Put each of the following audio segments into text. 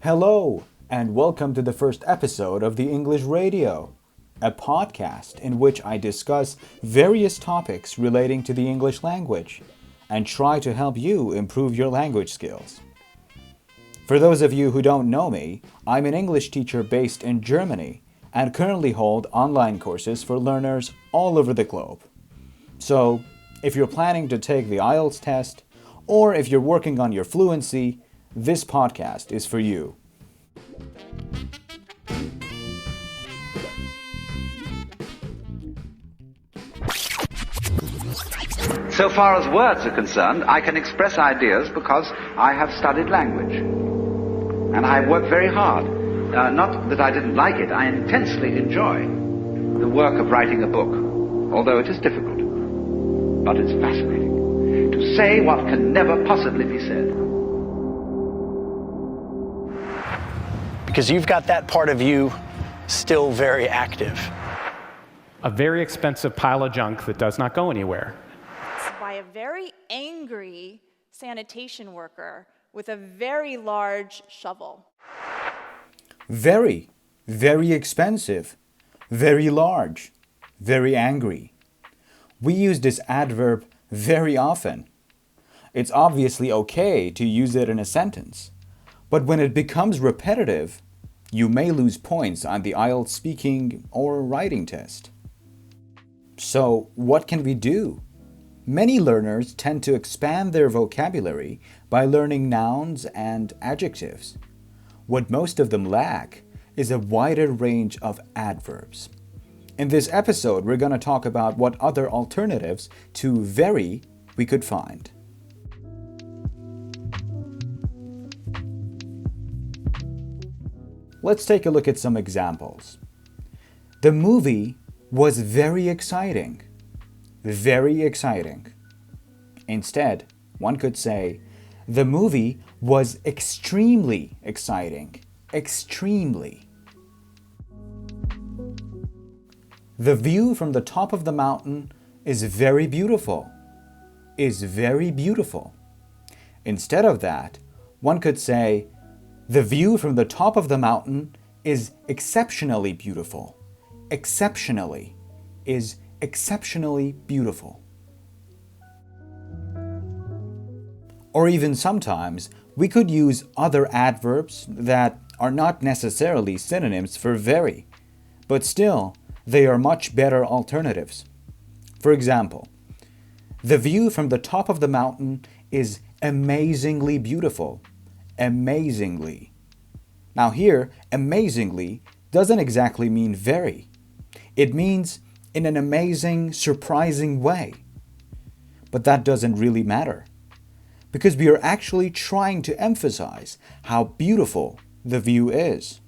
Hello, and welcome to the first episode of the English Radio, a podcast in which I discuss various topics relating to the English language and try to help you improve your language skills. For those of you who don't know me, I'm an English teacher based in Germany and currently hold online courses for learners all over the globe. So, if you're planning to take the IELTS test, or if you're working on your fluency, this podcast is for you. So far as words are concerned, I can express ideas because I have studied language. And I work very hard. Not that I didn't like it, I intensely enjoy the work of writing a book, although it is difficult. But it's fascinating to say what can never possibly be said. Because you've got that part of you still very active. A very expensive pile of junk that does not go anywhere. By a very angry sanitation worker with a very large shovel. Very, very expensive, very large, very angry. We use this adverb very often. It's obviously okay to use it in a sentence, but when it becomes repetitive, you may lose points on the IELTS speaking or writing test. So, what can we do? Many learners tend to expand their vocabulary by learning nouns and adjectives. What most of them lack is a wider range of adverbs. In this episode, we're going to talk about what other alternatives to very we could find. Let's take a look at some examples. The movie was very exciting. Very exciting. Instead, one could say, the movie was extremely exciting. Extremely. The view from the top of the mountain is very beautiful. Is very beautiful. Instead of that, one could say, the view from the top of the mountain is exceptionally beautiful. Exceptionally is exceptionally beautiful. Or even sometimes, we could use other adverbs that are not necessarily synonyms for very, but still, they are much better alternatives. For example, the view from the top of the mountain is amazingly beautiful. Amazingly. Now here, amazingly doesn't exactly mean very. It means in an amazing, surprising way. But that doesn't really matter, because we are actually trying to emphasize how beautiful the view is.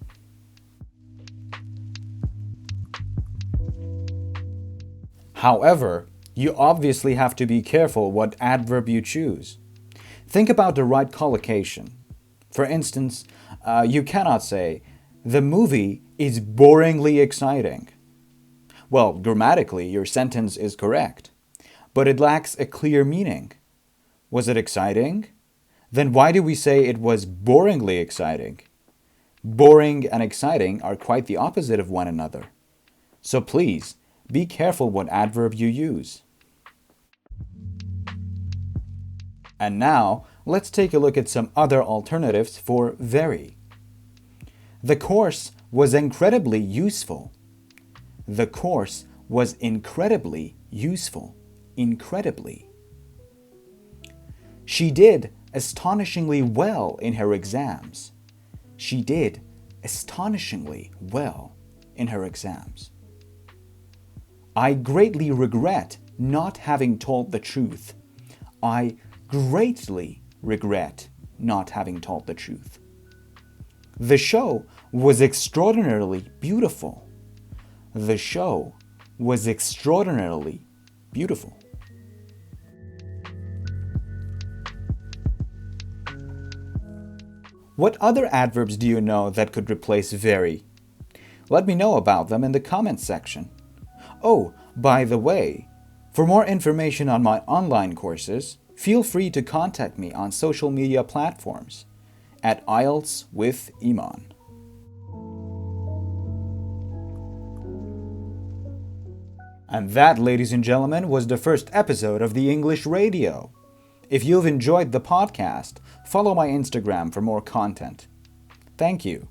However, you obviously have to be careful what adverb you choose. Think about the right collocation. For instance, you cannot say, the movie is boringly exciting. Well, grammatically, your sentence is correct, but it lacks a clear meaning. Was it exciting? Then why do we say it was boringly exciting? Boring and exciting are quite the opposite of one another. So please, be careful what adverb you use. And now, let's take a look at some other alternatives for very. The course was incredibly useful. The course was incredibly useful. Incredibly. She did astonishingly well in her exams. She did astonishingly well in her exams. I greatly regret not having told the truth. I greatly regret not having told the truth. The show was extraordinarily beautiful. The show was extraordinarily beautiful. What other adverbs do you know that could replace very? Let me know about them in the comments section. Oh, by the way, for more information on my online courses, feel free to contact me on social media platforms. at IELTS with Iman. And that, ladies and gentlemen, was the first episode of the English Radio. If you've enjoyed the podcast, follow my Instagram for more content. Thank you.